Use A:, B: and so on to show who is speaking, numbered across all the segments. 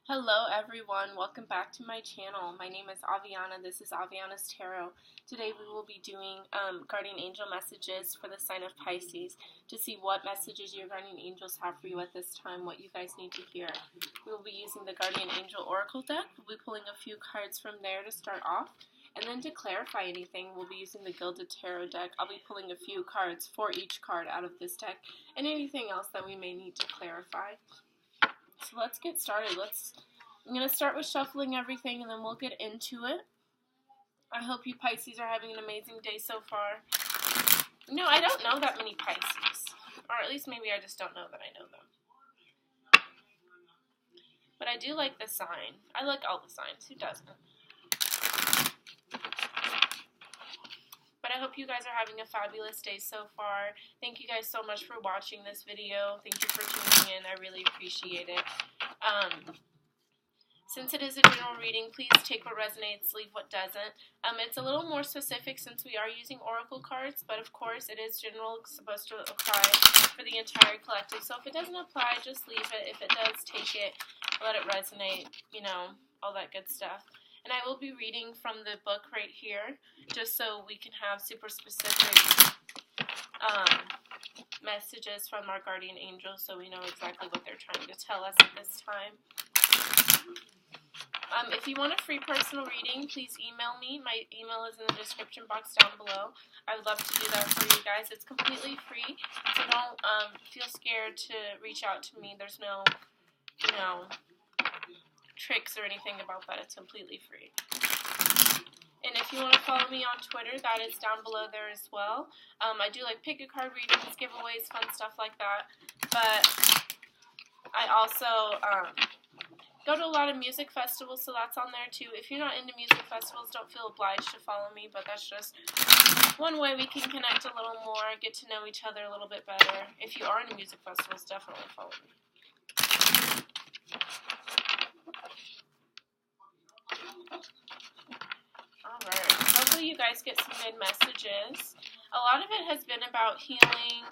A: Hello everyone, welcome back to my channel. My name is Aviana, this is Aviana's Tarot. Today we will be doing guardian angel messages for the sign of Pisces to see what messages your guardian angels have for you at this time, what you guys need to hear. We will be using the guardian angel oracle deck. We'll be pulling a few cards from there to start off. And then to clarify anything, we'll be using the Gilded Tarot deck. I'll be pulling a few cards for each card out of this deck and anything else that we may need to clarify. So let's get started. I'm going to start with shuffling everything and then we'll get into it. I hope you Pisces are having an amazing day so far. No, I don't know that many Pisces. Or at least maybe I just don't know that I know them. But I do like this sign. I like all the signs. Who doesn't? But I hope you guys are having a fabulous day so far. Thank you guys so much for watching this video. Thank you for tuning in. I really appreciate it. Since it is a general reading, please take what resonates, leave what doesn't. It's a little more specific since we are using oracle cards, but of course it is general. It's supposed to apply for the entire collective. So if it doesn't apply, just leave it. If it does, take it, let it resonate, all that good stuff. And I will be reading from the book right here, just so we can have super specific messages from our guardian angels so we know exactly what they're trying to tell us at this time. If you want a free personal reading, please email me. My email is in the description box down below. I would love to do that for you guys. It's completely free, so don't feel scared to reach out to me. There's no, tricks or anything about that. It's completely free. And if you want to follow me on Twitter, that is down below there as well. I do like pick a card readings, giveaways, fun stuff like that. But I also go to a lot of music festivals, so that's on there too. If you're not into music festivals, don't feel obliged to follow me, but that's just one way we can connect a little more, get to know each other a little bit better. If you are into music festivals, definitely follow me. Alright, hopefully you guys get some good messages. A lot of it has been about healing.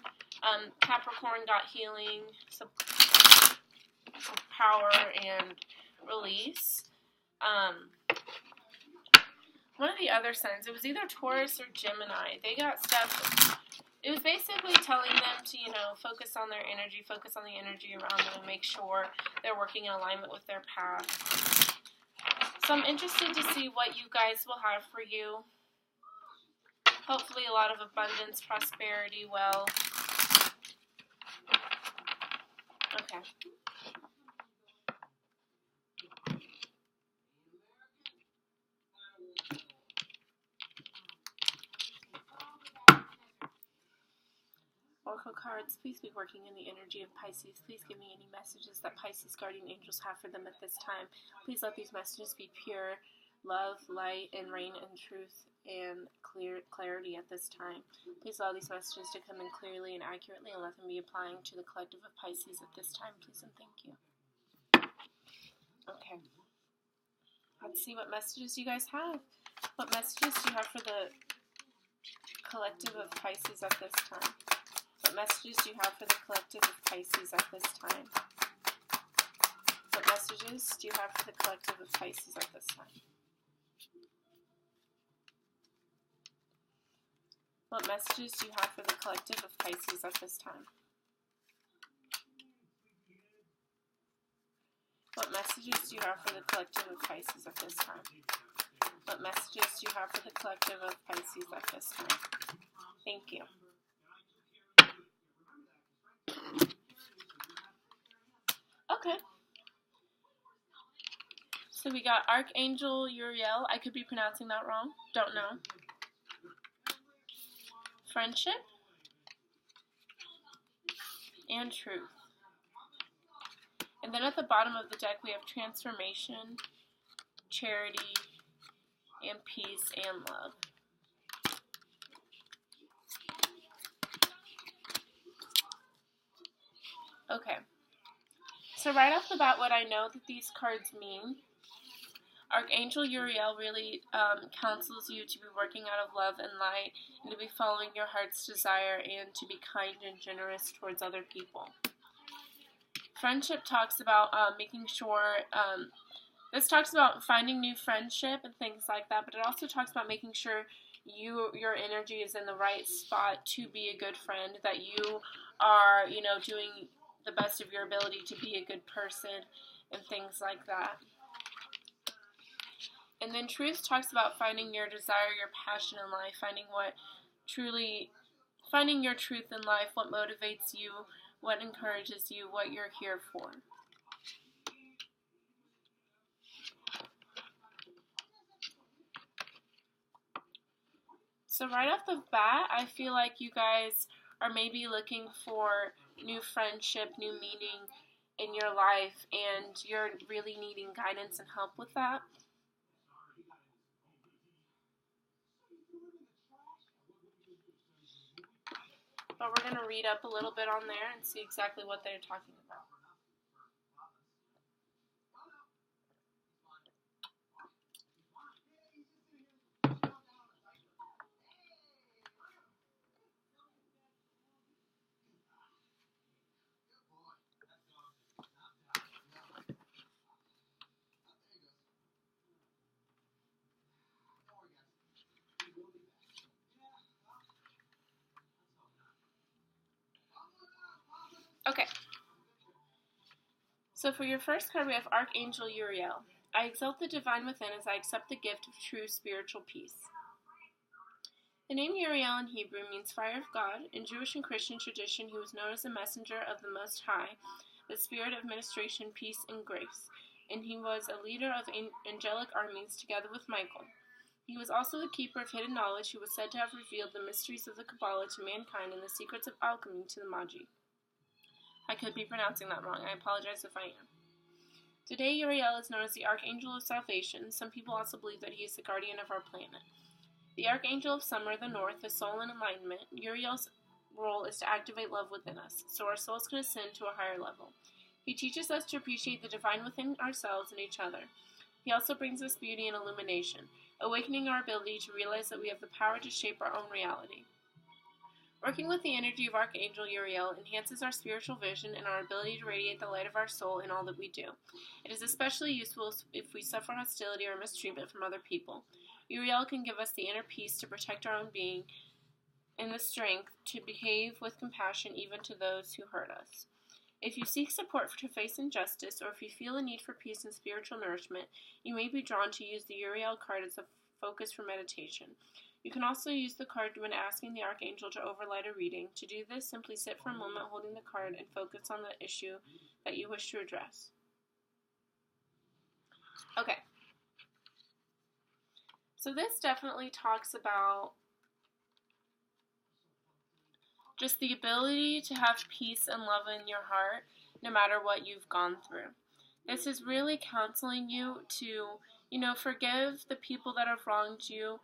A: Capricorn got healing, some power and release. One of the other signs, it was either Taurus or Gemini, they got stuff. It was basically telling them to, focus on their energy, focus on the energy around them, and make sure they're working in alignment with their path. So I'm interested to see what you guys will have for you. Hopefully a lot of abundance, prosperity, wealth. Okay. Oracle cards, please be working in the energy of Pisces. Please give me any messages that Pisces guardian angels have for them at this time. Please let these messages be pure love, light, and rain, and truth, and clarity at this time. Please allow these messages to come in clearly and accurately, and let them be applying to the collective of Pisces at this time, please and thank you. Okay. Let's see what messages you guys have. What messages do you have for the collective of Pisces at this time? What messages do you have for the collective of Pisces at this time? What messages do you have for the collective of Pisces at this time? What messages do you have for the collective of Pisces at this time? What messages do you have for the collective of Pisces at this time? What messages do you have for the collective of Pisces at this time? Thank you. Okay. So we got Archangel Uriel. I could be pronouncing that wrong. Don't know. Friendship. And truth. And then at the bottom of the deck we have transformation, charity, and peace and love. Okay. So right off the bat, what I know that these cards mean, Archangel Uriel really counsels you to be working out of love and light, and to be following your heart's desire, and to be kind and generous towards other people. Friendship talks about making sure, this talks about finding new friendship and things like that, but it also talks about making sure your energy is in the right spot to be a good friend, that you are, doing the best of your ability to be a good person and things like that. And then truth talks about finding your desire, your passion in life, finding your truth in life, what motivates you, what encourages you, what you're here for. So right off the bat, I feel like you guys are maybe looking for new friendship, new meaning in your life, and you're really needing guidance and help with that. But we're going to read up a little bit on there and see exactly what they're talking about. Okay. So for your first card, we have Archangel Uriel. I exalt the divine within as I accept the gift of true spiritual peace. The name Uriel in Hebrew means fire of God. In Jewish and Christian tradition, he was known as a messenger of the Most High, the spirit of administration, peace, and grace, and he was a leader of angelic armies together with Michael. He was also the keeper of hidden knowledge who was said to have revealed the mysteries of the Kabbalah to mankind and the secrets of alchemy to the Magi. I could be pronouncing that wrong. I apologize if I am. Today, Uriel is known as the Archangel of Salvation. Some people also believe that he is the guardian of our planet. The Archangel of Summer, the North, the soul and enlightenment. Uriel's role is to activate love within us, so our souls can ascend to a higher level. He teaches us to appreciate the divine within ourselves and each other. He also brings us beauty and illumination, awakening our ability to realize that we have the power to shape our own reality. Working with the energy of Archangel Uriel enhances our spiritual vision and our ability to radiate the light of our soul in all that we do. It is especially useful if we suffer hostility or mistreatment from other people. Uriel can give us the inner peace to protect our own being and the strength to behave with compassion even to those who hurt us. If you seek support to face injustice, or if you feel a need for peace and spiritual nourishment, you may be drawn to use the Uriel card as a focus for meditation. You can also use the card when asking the Archangel to overlight a reading. To do this, simply sit for a moment holding the card and focus on the issue that you wish to address. Okay. So this definitely talks about just the ability to have peace and love in your heart no matter what you've gone through. This is really counseling you to, forgive the people that have wronged you,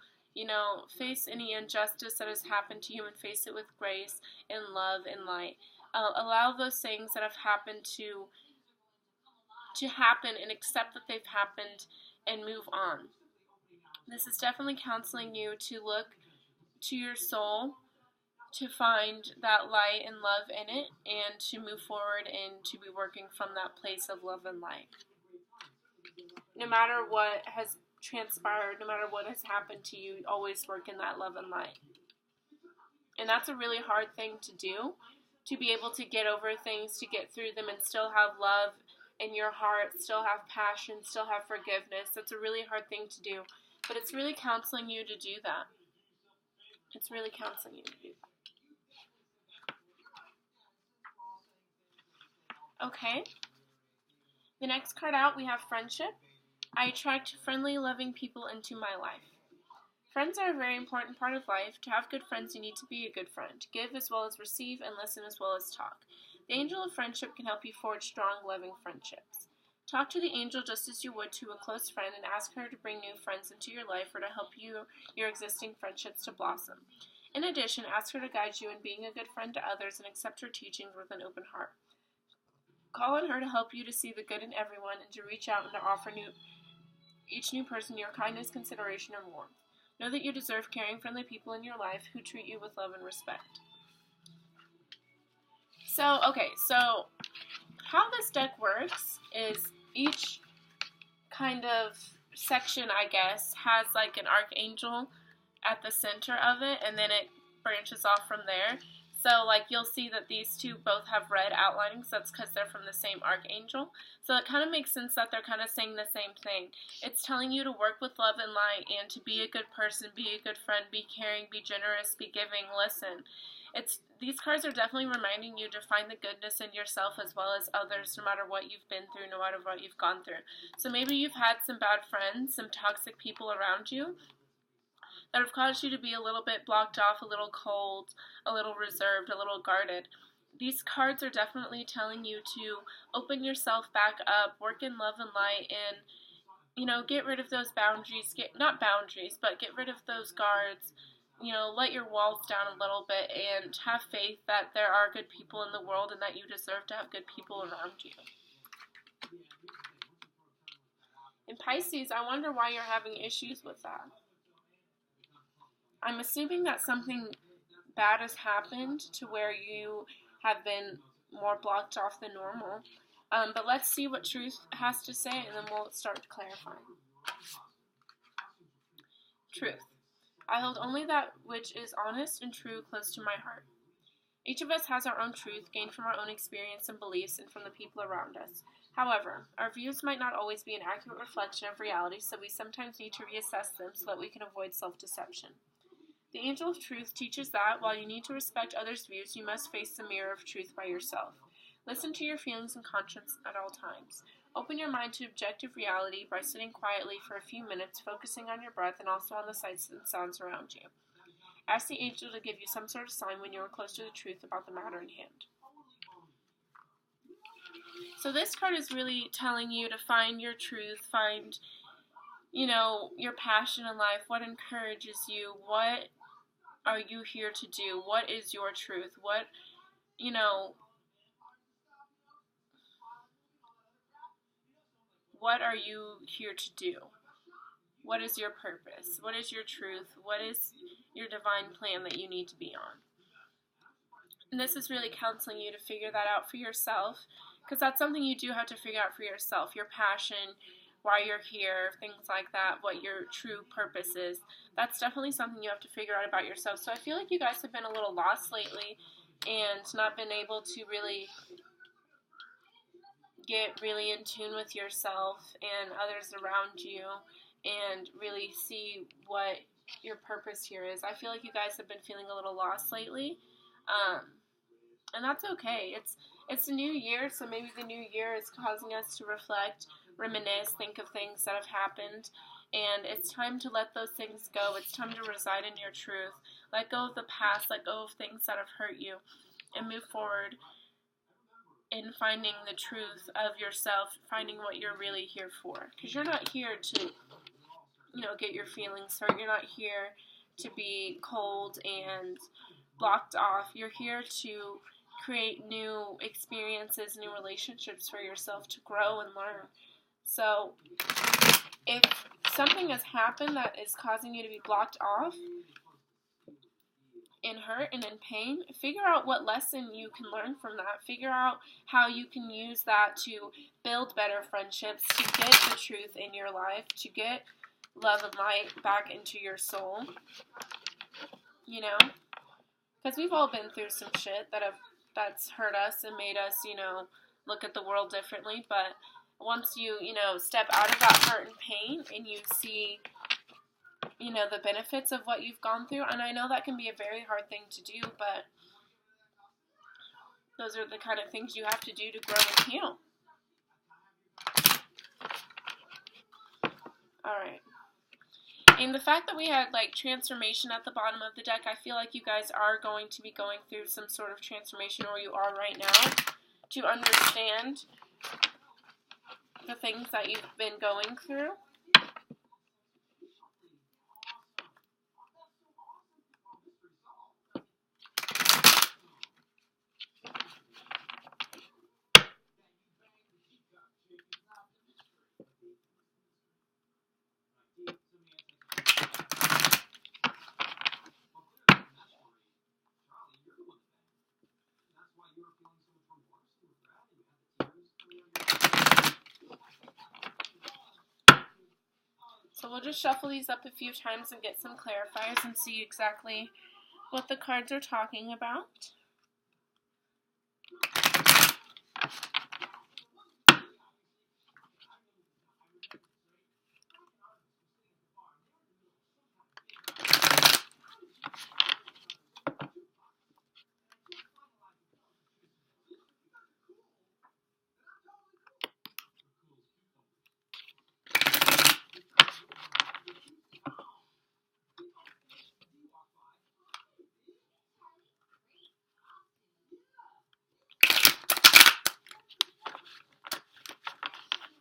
A: face any injustice that has happened to you and face it with grace and love and light. Allow those things that have happened to happen and accept that they've happened and move on. This is definitely counseling you to look to your soul, to find that light and love in it, and to move forward and to be working from that place of love and light. No matter what has transpired, no matter what has happened to you, always work in that love and light. And that's a really hard thing to do, to be able to get over things, to get through them and still have love in your heart, still have passion, still have forgiveness. That's a really hard thing to do, but it's really counseling you to do that. It's really counseling you to do that. Okay. The next card out, we have Friendship. I attract friendly, loving people into my life. Friends are a very important part of life. To have good friends, you need to be a good friend. Give as well as receive, and listen as well as talk. The angel of friendship can help you forge strong, loving friendships. Talk to the angel just as you would to a close friend and ask her to bring new friends into your life or to help your existing friendships to blossom. In addition, ask her to guide you in being a good friend to others and accept her teachings with an open heart. Call on her to help you to see the good in everyone and to reach out and to offer each new person your kindness, consideration, and warmth. Know that you deserve caring, friendly people in your life who treat you with love and respect. So how this deck works is each kind of section, I guess, has like an archangel at the center of it, and then it branches off from there. So, like, you'll see that these two both have red outlining, so that's because they're from the same archangel. So it kind of makes sense that they're kind of saying the same thing. It's telling you to work with love and light and to be a good person, be a good friend, be caring, be generous, be giving, listen. These cards are definitely reminding you to find the goodness in yourself as well as others, no matter what you've been through, no matter what you've gone through. So maybe you've had some bad friends, some toxic people around you that have caused you to be a little bit blocked off, a little cold, a little reserved, a little guarded. These cards are definitely telling you to open yourself back up, work in love and light, and, get rid of those boundaries. Not boundaries, but get rid of those guards. Let your walls down a little bit and have faith that there are good people in the world and that you deserve to have good people around you. In Pisces, I wonder why you're having issues with that. I'm assuming that something bad has happened to where you have been more blocked off than normal. But let's see what truth has to say, and then we'll start clarifying. Truth. I hold only that which is honest and true close to my heart. Each of us has our own truth, gained from our own experience and beliefs and from the people around us. However, our views might not always be an accurate reflection of reality, so we sometimes need to reassess them so that we can avoid self-deception. The angel of truth teaches that, while you need to respect others' views, you must face the mirror of truth by yourself. Listen to your feelings and conscience at all times. Open your mind to objective reality by sitting quietly for a few minutes, focusing on your breath and also on the sights and sounds around you. Ask the angel to give you some sort of sign when you are close to the truth about the matter in hand. So this card is really telling you to find your truth, find, your passion in life, what encourages you, what are you here to do, what is your truth, what are you here to do? What is your purpose? What is your truth? What is your divine plan that you need to be on? And this is really counseling you to figure that out for yourself, because that's something you do have to figure out for yourself. Your passion, why you're here, things like that, what your true purpose is. That's definitely something you have to figure out about yourself. So I feel like you guys have been a little lost lately and not been able to really get really in tune with yourself and others around you and really see what your purpose here is. I feel like you guys have been feeling a little lost lately, and that's okay. It's a new year, so maybe the new year is causing us to reflect, reminisce, think of things that have happened, and it's time to let those things go. It's time to reside in your truth. Let go of the past, let go of things that have hurt you, and move forward in finding the truth of yourself, finding what you're really here for. Because you're not here to, get your feelings hurt. You're not here to be cold and blocked off. You're here to create new experiences, new relationships for yourself, to grow and learn. So if something has happened that is causing you to be blocked off, in hurt and in pain, figure out what lesson you can learn from that. Figure out how you can use that to build better friendships, to get the truth in your life, to get love and light back into your soul. Because we've all been through some shit that's hurt us and made us, look at the world differently. But once you, step out of that hurt and pain and you see the benefits of what you've gone through, and I know that can be a very hard thing to do, but those are the kind of things you have to do to grow and heal. Alright. And the fact that we had, transformation at the bottom of the deck, I feel like you guys are going to be going through some sort of transformation, or you are right now, to understand the things that you've been going through. So we'll just shuffle these up a few times and get some clarifiers and see exactly what the cards are talking about.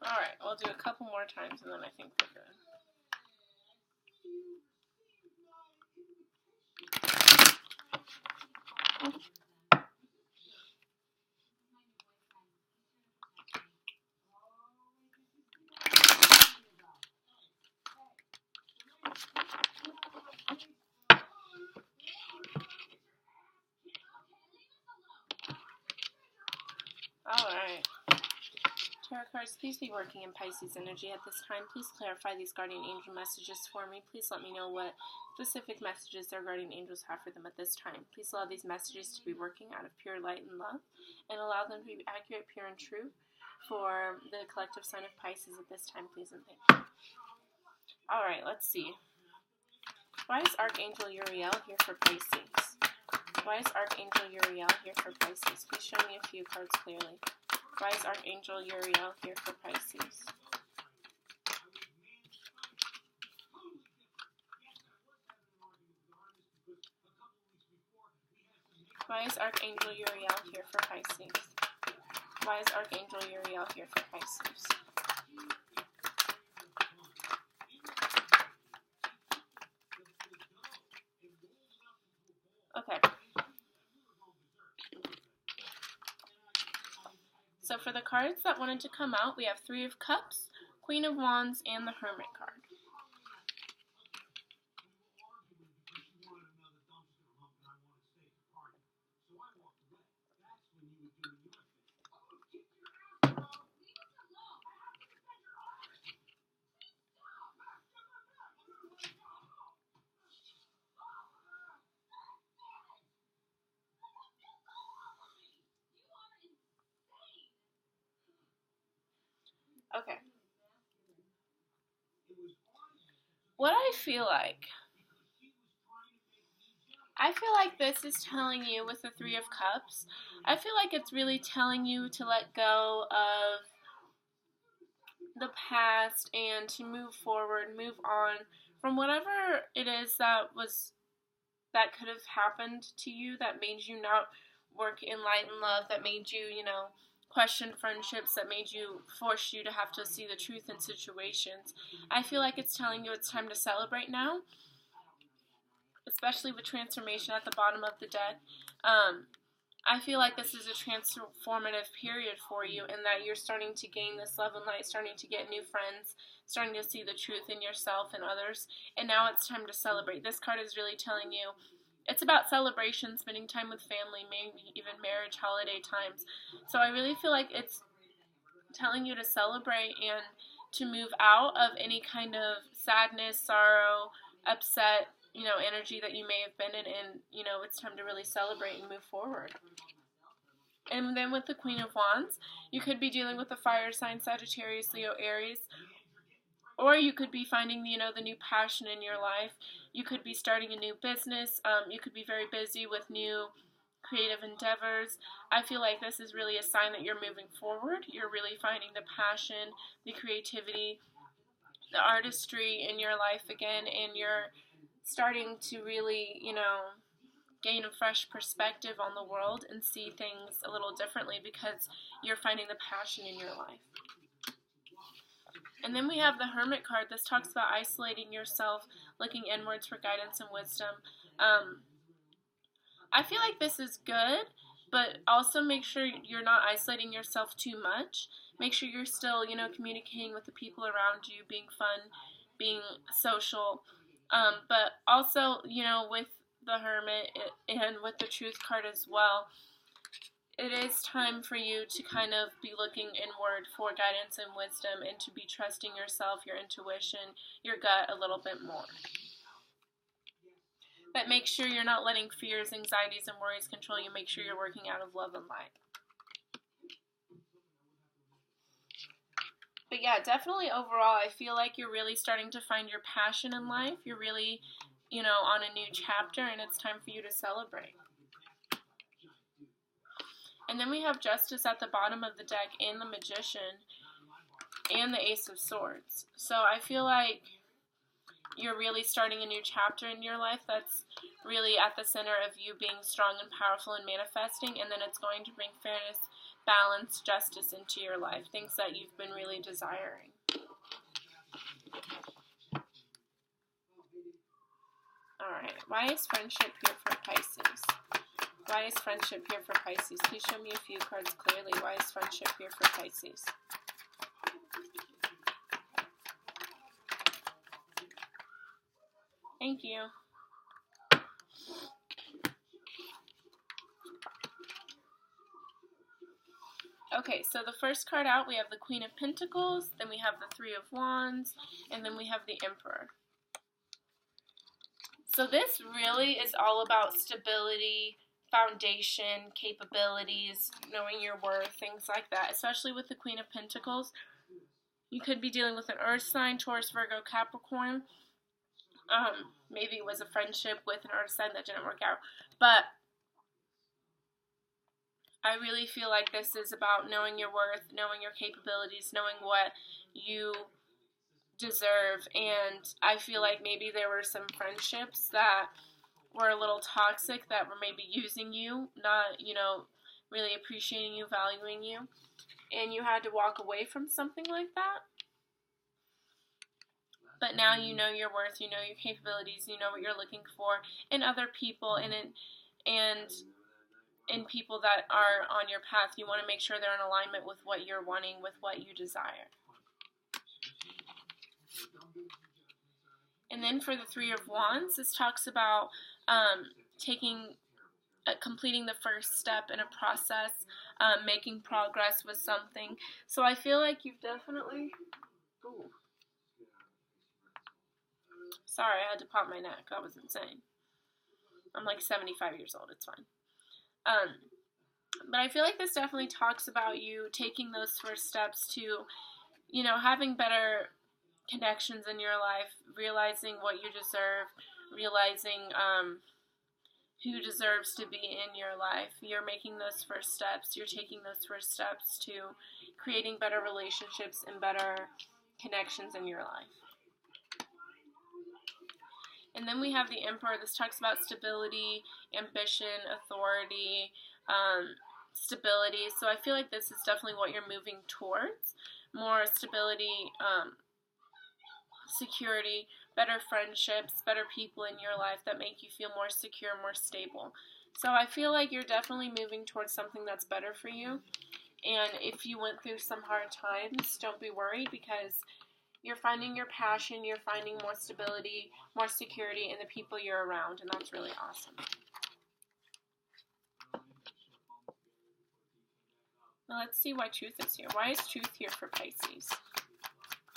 A: Alright, we'll do a couple more times and then I think we're good. Alright. Tarot cards, please be working in Pisces energy at this time. Please clarify these guardian angel messages for me. Please let me know what specific messages their guardian angels have for them at this time. Please allow these messages to be working out of pure light and love, and allow them to be accurate, pure, and true for the collective sign of Pisces at this time, please and thank you. Alright, let's see. Why is Archangel Uriel here for Pisces? Why is Archangel Uriel here for Pisces? Please show me a few cards clearly. Why is Archangel Uriel here for Pisces? Why is Archangel Uriel here for Pisces? Why is Archangel Uriel here for Pisces? Okay. So for the cards that wanted to come out, we have Three of Cups, Queen of Wands, and the Hermit card. Okay. What I feel like this is telling you with the Three of Cups, I feel like it's really telling you to let go of the past and to move forward, move on from whatever it is that could have happened to you that made you not work in light and love, that made you, question friendships, that made you, force you to have to see the truth in situations. I feel like it's telling you it's time to celebrate now, especially with transformation at the bottom of the deck. I feel like this is a transformative period for you, and that you're starting to gain this love and light, starting to get new friends, starting to see the truth in yourself and others, and now it's time to celebrate. This card is really telling you it's about celebration, spending time with family, maybe even marriage, holiday times. So I really feel like it's telling you to celebrate and to move out of any kind of sadness, sorrow, upset, energy that you may have been in, and, it's time to really celebrate and move forward. And then with the Queen of Wands, you could be dealing with a fire sign, Sagittarius, Leo, Aries, or you could be finding, the new passion in your life. You could be starting a new business. You could be very busy with new creative endeavors. I feel like this is really a sign that you're moving forward. You're really finding the passion, the creativity, the artistry in your life again, and you're starting to really, gain a fresh perspective on the world and see things a little differently because you're finding the passion in your life. And then we have the Hermit card. This talks about isolating yourself, looking inwards for guidance and wisdom. I feel like this is good, but also make sure you're not isolating yourself too much. Make sure you're still, communicating with the people around you, being fun, being social. But also, with the Hermit and with the Truth card as well, it is time for you to kind of be looking inward for guidance and wisdom, and to be trusting yourself, your intuition, your gut a little bit more. But make sure you're not letting fears, anxieties, and worries control you. Make sure you're working out of love and light. But yeah, definitely overall, I feel like you're really starting to find your passion in life. You're really, on a new chapter, and it's time for you to celebrate. And then we have Justice at the bottom of the deck, and the Magician, and the Ace of Swords. So I feel like you're really starting a new chapter in your life that's really at the center of you being strong and powerful and manifesting, and then it's going to bring fairness, balance, justice into your life, things that you've been really desiring. Alright, why is friendship here for Pisces? Why is friendship here for Pisces? Please show me a few cards clearly. Why is friendship here for Pisces? Thank you. Okay, so the first card out, we have the Queen of Pentacles, then we have the Three of Wands, and then we have the Emperor. So this really is all about stability, foundation, capabilities, knowing your worth, things like that, especially with the Queen of Pentacles. You could be dealing with an earth sign, Taurus, Virgo, Capricorn. Maybe it was a friendship with an earth sign that didn't work out. But I really feel like this is about knowing your worth, knowing your capabilities, knowing what you deserve. And I feel like maybe there were some friendships that were a little toxic, that were maybe using you, not, really appreciating you, valuing you. And you had to walk away from something like that. But now you know your worth, you know your capabilities, you know what you're looking for in other people, and in people that are on your path. You want to make sure they're in alignment with what you're wanting, with what you desire. And then for the Three of Wands, this talks about completing the first step in a process, making progress with something. So I feel like you've definitely... Ooh. Sorry, I had to pop my neck. That was insane. I'm like 75 years old. It's fine. But I feel like this definitely talks about you taking those first steps to, having better connections in your life, realizing what you deserve, realizing who deserves to be in your life. You're making those first steps. You're taking those first steps to creating better relationships and better connections in your life. And then we have the Emperor. This talks about stability, ambition, authority, stability. So I feel like this is definitely what you're moving towards. More stability, security, better friendships, better people in your life that make you feel more secure, more stable. So I feel like you're definitely moving towards something that's better for you. And if you went through some hard times, don't be worried, because you're finding your passion, you're finding more stability, more security in the people you're around, and that's really awesome. Now let's see why truth is here. Why is truth here for Pisces?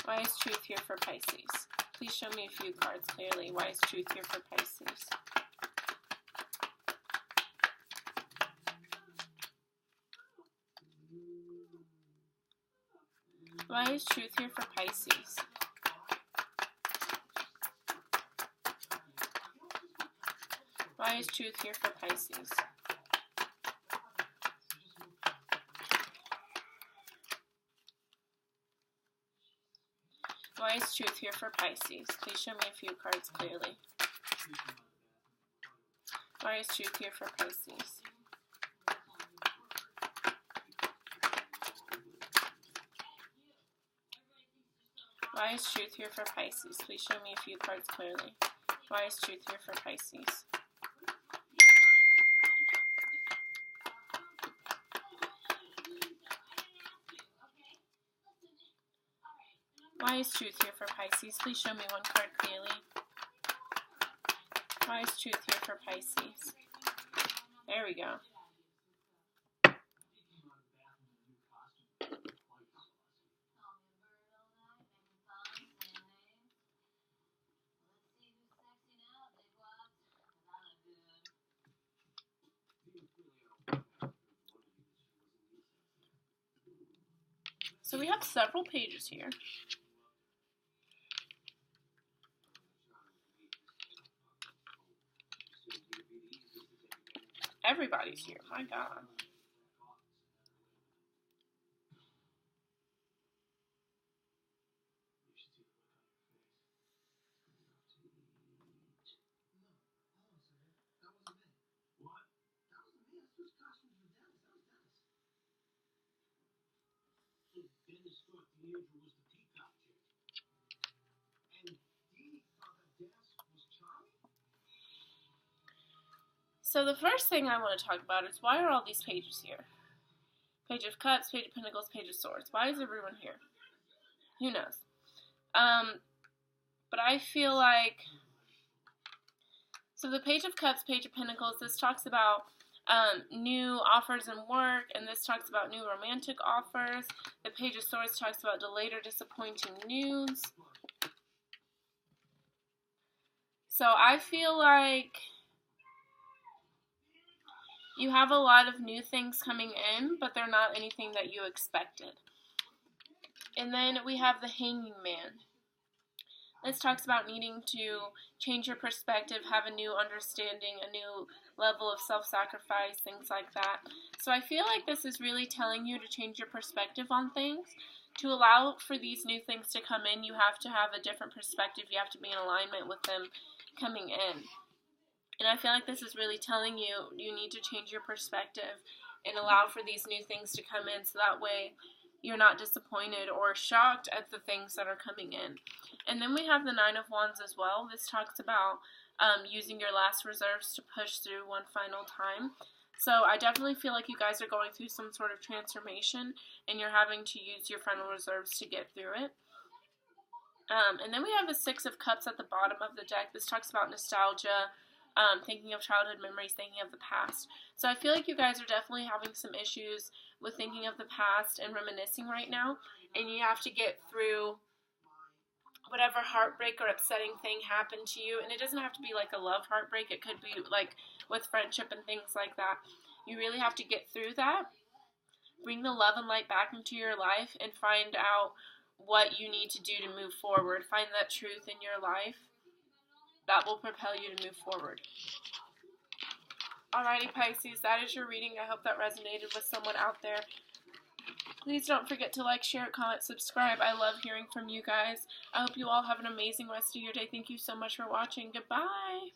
A: Why is truth here for Pisces? Please show me a few cards clearly. Why is truth here for Pisces? Why is truth here for Pisces? Why is truth here for Pisces? Why is truth here for Pisces? Please show me a few cards clearly. Why is truth here for Pisces? Why is truth here for Pisces? Please show me a few cards clearly. Why is truth here for Pisces? Why is truth here for Pisces? Please show me one card clearly. Why is truth here for Pisces? There we go. So we have several pages here. Everybody's here, my God. So the first thing I want to talk about is why are all these pages here? Page of Cups, Page of Pentacles, Page of Swords. Why is everyone here? Who knows? But I feel like, so the Page of Cups, Page of Pentacles, this talks about new offers in work, and this talks about new romantic offers. The Page of Swords talks about delayed or disappointing news. So I feel like you have a lot of new things coming in, but they're not anything that you expected. And then we have the Hanging Man. This talks about needing to change your perspective, have a new understanding, a new level of self-sacrifice, things like that. So I feel like this is really telling you to change your perspective on things. To allow for these new things to come in, you have to have a different perspective. You have to be in alignment with them coming in. And I feel like this is really telling you you need to change your perspective and allow for these new things to come in so that way you're not disappointed or shocked at the things that are coming in. And then we have the Nine of Wands as well. This talks about using your last reserves to push through one final time. So I definitely feel like you guys are going through some sort of transformation and you're having to use your final reserves to get through it. And then we have the Six of Cups at the bottom of the deck. This talks about nostalgia, thinking of childhood memories, thinking of the past. So I feel like you guys are definitely having some issues with thinking of the past and reminiscing right now, and you have to get through whatever heartbreak or upsetting thing happened to you. And it doesn't have to be like a love heartbreak. It could be like with friendship and things like that. You really have to get through that, bring the love and light back into your life, and find out what you need to do to move forward. Find that truth in your life that will propel you to move forward. Alrighty, Pisces, that is your reading. I hope that resonated with someone out there. Please don't forget to like, share, comment, subscribe. I love hearing from you guys. I hope you all have an amazing rest of your day. Thank you so much for watching. Goodbye.